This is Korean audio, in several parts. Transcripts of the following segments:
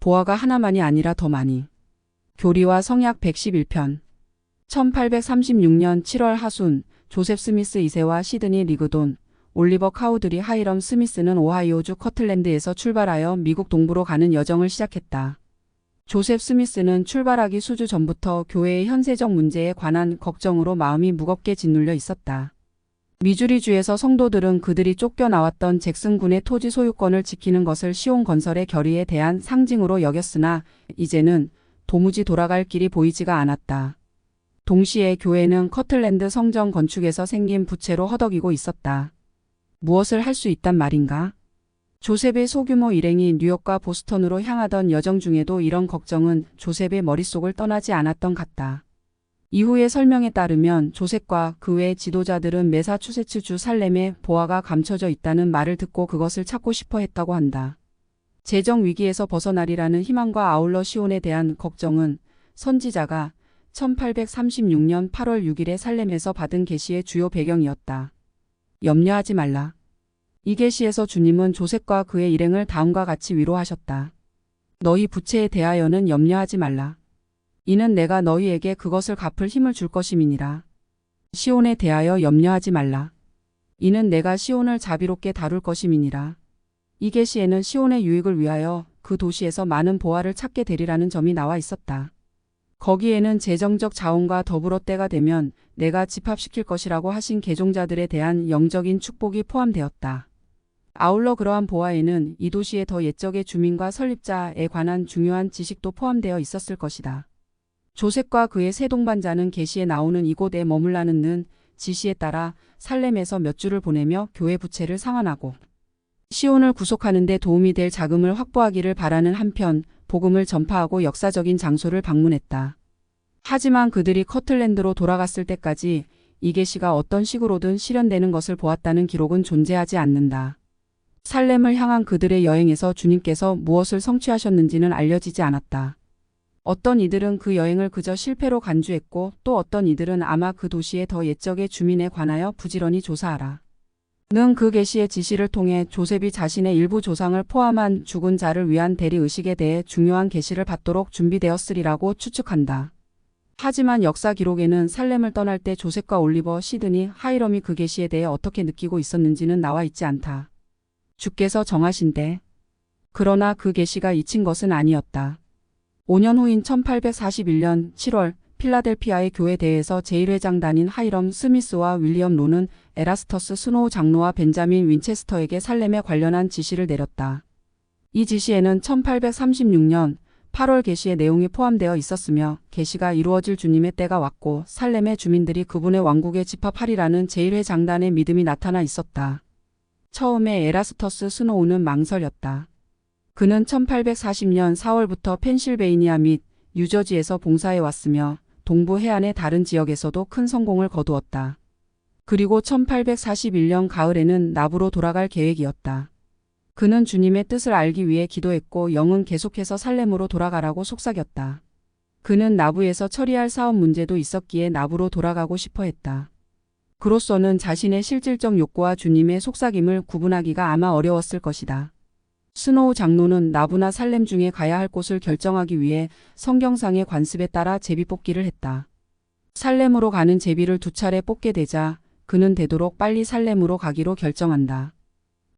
보화가 하나만이 아니라 더 많이. 교리와 성약 111편 1836년 7월 하순 조셉 스미스 2세와 시드니 리그돈, 올리버 카우드리 하이럼 스미스는 오하이오주 커틀랜드에서 출발하여 미국 동부로 가는 여정을 시작했다. 조셉 스미스는 출발하기 수주 전부터 교회의 현세적 문제에 관한 걱정으로 마음이 무겁게 짓눌려 있었다. 미주리주에서 성도들은 그들이 쫓겨나왔던 잭슨군의 토지 소유권을 지키는 것을 시온 건설의 결의에 대한 상징으로 여겼으나 이제는 도무지 돌아갈 길이 보이지가 않았다. 동시에 교회는 커틀랜드 성전 건축에서 생긴 부채로 허덕이고 있었다. 무엇을 할 수 있단 말인가? 조셉의 소규모 일행이 뉴욕과 보스턴으로 향하던 여정 중에도 이런 걱정은 조셉의 머릿속을 떠나지 않았던 같다. 이후의 설명에 따르면 조셉과 그 외 지도자들은 매사추세츠주 살렘에 보화가 감춰져 있다는 말을 듣고 그것을 찾고 싶어 했다고 한다. 재정 위기에서 벗어나리라는 희망과 아울러 시온에 대한 걱정은 선지자가 1836년 8월 6일에 살렘에서 받은 계시의 주요 배경이었다. 염려하지 말라. 이 계시에서 주님은 조셉과 그의 일행을 다음과 같이 위로하셨다. 너희 부채에 대하여는 염려하지 말라. 이는 내가 너희에게 그것을 갚을 힘을 줄 것임이니라. 시온에 대하여 염려하지 말라. 이는 내가 시온을 자비롭게 다룰 것임이니라. 이 계시에는 시온의 유익을 위하여 그 도시에서 많은 보화를 찾게 되리라는 점이 나와 있었다. 거기에는 재정적 자원과 더불어 때가 되면 내가 집합시킬 것이라고 하신 계종자들에 대한 영적인 축복이 포함되었다. 아울러 그러한 보화에는 이 도시의 더 옛적의 주민과 설립자에 관한 중요한 지식도 포함되어 있었을 것이다. 조셉과 그의 세 동반자는 계시에 나오는 이곳에 머물라는 지시에 따라 살렘에서 몇 주를 보내며 교회 부채를 상환하고 시온을 구속하는 데 도움이 될 자금을 확보하기를 바라는 한편 복음을 전파하고 역사적인 장소를 방문했다. 하지만 그들이 커틀랜드로 돌아갔을 때까지 이 계시가 어떤 식으로든 실현되는 것을 보았다는 기록은 존재하지 않는다. 살렘을 향한 그들의 여행에서 주님께서 무엇을 성취하셨는지는 알려지지 않았다. 어떤 이들은 그 여행을 그저 실패로 간주했고 또 어떤 이들은 아마 그 도시의 더 옛적의 주민에 관하여 부지런히 조사하라. 는 그 계시의 지시를 통해 조셉이 자신의 일부 조상을 포함한 죽은 자를 위한 대리의식에 대해 중요한 계시를 받도록 준비되었으리라고 추측한다. 하지만 역사 기록에는 살렘을 떠날 때 조셉과 올리버, 시드니, 하이럼이 그 계시에 대해 어떻게 느끼고 있었는지는 나와 있지 않다. 주께서 정하신대. 그러나 그 계시가 잊힌 것은 아니었다. 5년 후인 1841년 7월 필라델피아의 교회대회에서 제1회장단인 하이럼 스미스와 윌리엄 로는 에라스터스 스노우 장로와 벤자민 윈체스터에게 살렘에 관련한 지시를 내렸다. 이 지시에는 1836년 8월 계시의 내용이 포함되어 있었으며 계시가 이루어질 주님의 때가 왔고 살렘의 주민들이 그분의 왕국에 집합하리라는 제1회장단의 믿음이 나타나 있었다. 처음에 에라스터스 스노우는 망설였다. 그는 1840년 4월부터 펜실베이니아 및 뉴저지에서 봉사해 왔으며 동부 해안의 다른 지역에서도 큰 성공을 거두었다. 그리고 1841년 가을에는 나부로 돌아갈 계획이었다. 그는 주님의 뜻을 알기 위해 기도했고 영은 계속해서 살렘으로 돌아가라고 속삭였다. 그는 나부에서 처리할 사업 문제도 있었기에 나부로 돌아가고 싶어 했다. 그로서는 자신의 실질적 욕구와 주님의 속삭임을 구분하기가 아마 어려웠을 것이다. 스노우 장로는 나부나 살렘 중에 가야 할 곳을 결정하기 위해 성경상의 관습에 따라 제비 뽑기를 했다. 살렘으로 가는 제비를 2차례 뽑게 되자 그는 되도록 빨리 살렘으로 가기로 결정한다.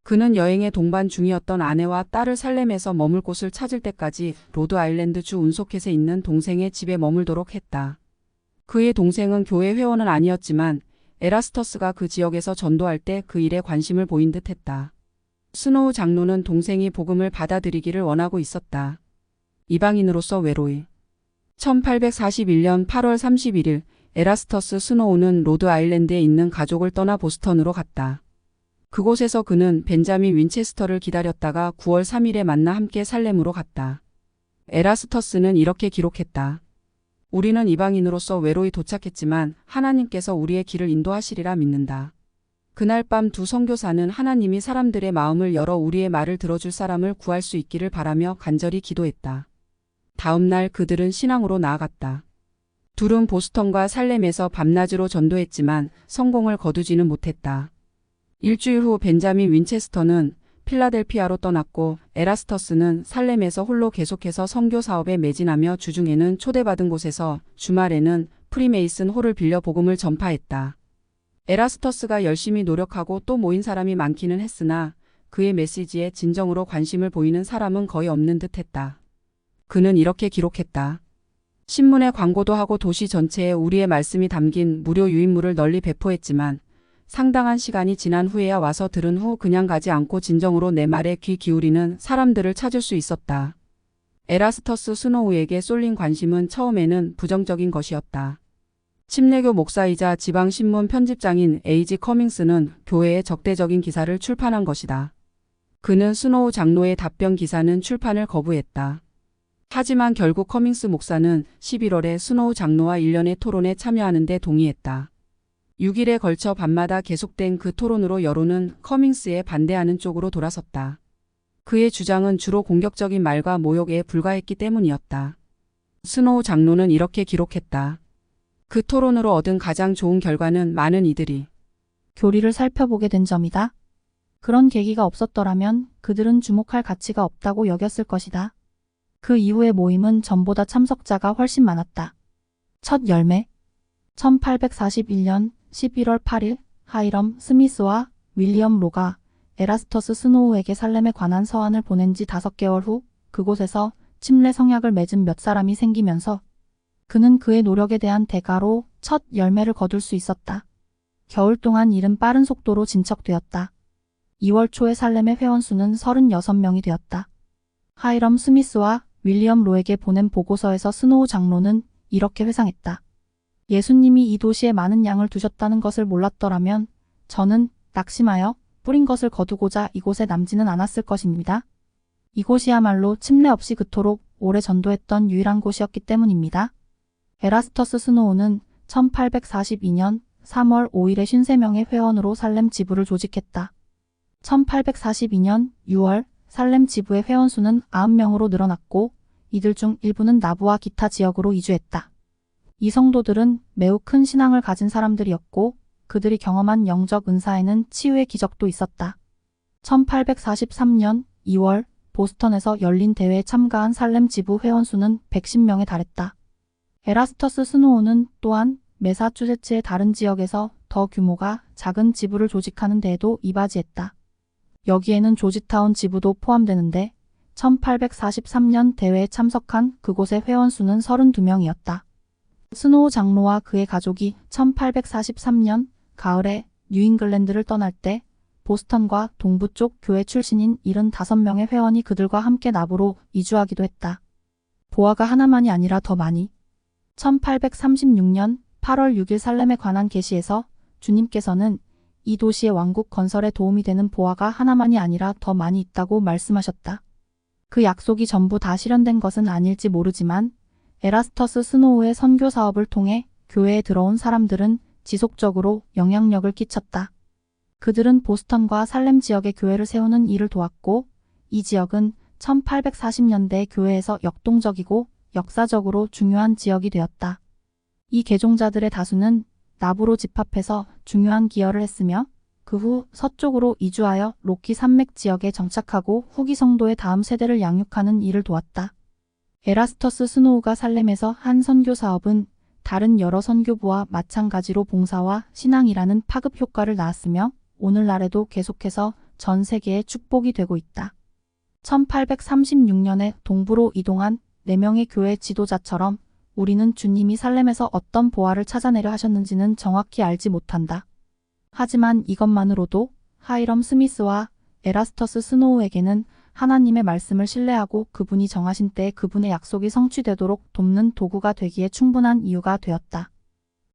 그는 여행의 동반 중이었던 아내와 딸을 살렘에서 머물 곳을 찾을 때까지 로드 아일랜드 주 운소켓에 있는 동생의 집에 머물도록 했다. 그의 동생은 교회 회원은 아니었지만 에라스터스가 그 지역에서 전도할 때 그 일에 관심을 보인 듯 했다. 스노우 장로는 동생이 복음을 받아들이기를 원하고 있었다. 이방인으로서 외로이 1841년 8월 31일 에라스터스 스노우는 로드 아일랜드에 있는 가족을 떠나 보스턴으로 갔다. 그곳에서 그는 벤자민 윈체스터를 기다렸다가 9월 3일에 만나 함께 살렘으로 갔다. 에라스터스는 이렇게 기록했다. 우리는 이방인으로서 외로이 도착했지만 하나님께서 우리의 길을 인도하시리라 믿는다. 그날 밤 두 선교사는 하나님이 사람들의 마음을 열어 우리의 말을 들어줄 사람을 구할 수 있기를 바라며 간절히 기도했다. 다음 날 그들은 신앙으로 나아갔다. 둘은 보스턴과 살렘에서 밤낮으로 전도했지만 성공을 거두지는 못했다. 일주일 후 벤자민 윈체스터는 필라델피아로 떠났고 에라스터스는 살렘에서 홀로 계속해서 선교 사업에 매진하며 주중에는 초대받은 곳에서 주말에는 프리메이슨 홀을 빌려 복음을 전파했다. 에라스터스가 열심히 노력하고 또 모인 사람이 많기는 했으나 그의 메시지에 진정으로 관심을 보이는 사람은 거의 없는 듯했다. 그는 이렇게 기록했다. 신문에 광고도 하고 도시 전체에 우리의 말씀이 담긴 무료 유인물을 널리 배포했지만 상당한 시간이 지난 후에야 와서 들은 후 그냥 가지 않고 진정으로 내 말에 귀 기울이는 사람들을 찾을 수 있었다. 에라스터스 스노우에게 쏠린 관심은 처음에는 부정적인 것이었다. 침례교 목사이자 지방신문 편집장인 A.G. 커밍스는 교회에 적대적인 기사를 출판한 것이다. 그는 스노우 장로의 답변 기사는 출판을 거부했다. 하지만 결국 커밍스 목사는 11월에 스노우 장로와 일련의 토론에 참여하는 데 동의했다. 6일에 걸쳐 밤마다 계속된 그 토론으로 여론은 커밍스에 반대하는 쪽으로 돌아섰다. 그의 주장은 주로 공격적인 말과 모욕에 불과했기 때문이었다. 스노우 장로는 이렇게 기록했다. 그 토론으로 얻은 가장 좋은 결과는 많은 이들이 교리를 살펴보게 된 점이다. 그런 계기가 없었더라면 그들은 주목할 가치가 없다고 여겼을 것이다. 그 이후의 모임은 전보다 참석자가 훨씬 많았다. 첫 열매 1841년 11월 8일 하이럼 스미스와 윌리엄 로가 에라스터스 스노우에게 살렘에 관한 서한을 보낸 지 5개월 후 그곳에서 침례 성약을 맺은 몇 사람이 생기면서 그는 그의 노력에 대한 대가로 첫 열매를 거둘 수 있었다. 겨울 동안 일은 빠른 속도로 진척되었다. 2월 초에 살렘의 회원수는 36명이 되었다. 하이럼 스미스와 윌리엄 로에게 보낸 보고서에서 스노우 장로는 이렇게 회상했다. 예수님이 이 도시에 많은 양을 두셨다는 것을 몰랐더라면 저는 낙심하여 뿌린 것을 거두고자 이곳에 남지는 않았을 것입니다. 이곳이야말로 침례 없이 그토록 오래 전도했던 유일한 곳이었기 때문입니다. 에라스터스 스노우는 1842년 3월 5일에 53명의 회원으로 살렘 지부를 조직했다. 1842년 6월 살렘 지부의 회원수는 90명으로 늘어났고 이들 중 일부는 나부와 기타 지역으로 이주했다. 이 성도들은 매우 큰 신앙을 가진 사람들이었고 그들이 경험한 영적 은사에는 치유의 기적도 있었다. 1843년 2월 보스턴에서 열린 대회에 참가한 살렘 지부 회원수는 110명에 달했다. 에라스터스 스노우는 또한 매사추세츠의 다른 지역에서 더 규모가 작은 지부를 조직하는 데에도 이바지했다. 여기에는 조지타운 지부도 포함되는데 1843년 대회에 참석한 그곳의 회원수는 32명이었다. 스노우 장로와 그의 가족이 1843년 가을에 뉴잉글랜드를 떠날 때 보스턴과 동부 쪽 교회 출신인 75명의 회원이 그들과 함께 나부로 이주하기도 했다. 보아가 하나만이 아니라 더 많이. 1836년 8월 6일 살렘에 관한 계시에서 주님께서는 이 도시의 왕국 건설에 도움이 되는 보아가 하나만이 아니라 더 많이 있다고 말씀하셨다. 그 약속이 전부 다 실현된 것은 아닐지 모르지만 에라스터스 스노우의 선교 사업을 통해 교회에 들어온 사람들은 지속적으로 영향력을 끼쳤다. 그들은 보스턴과 살렘 지역의 교회를 세우는 일을 도왔고 이 지역은 1840년대 교회에서 역동적이고 역사적으로 중요한 지역이 되었다. 이 개종자들의 다수는 나부로 집합해서 중요한 기여를 했으며 그 후 서쪽으로 이주하여 로키 산맥 지역에 정착하고 후기 성도의 다음 세대를 양육하는 일을 도왔다. 에라스터스 스노우가 살렘에서 한 선교 사업은 다른 여러 선교부와 마찬가지로 봉사와 신앙이라는 파급 효과를 낳았으며 오늘날에도 계속해서 전 세계의 축복이 되고 있다. 1836년에 동부로 이동한 4명의 교회 지도자처럼 우리는 주님이 살렘에서 어떤 보화를 찾아내려 하셨는지는 정확히 알지 못한다. 하지만 이것만으로도 하이럼 스미스와 에라스터스 스노우에게는 하나님의 말씀을 신뢰하고 그분이 정하신 때에 그분의 약속이 성취되도록 돕는 도구가 되기에 충분한 이유가 되었다.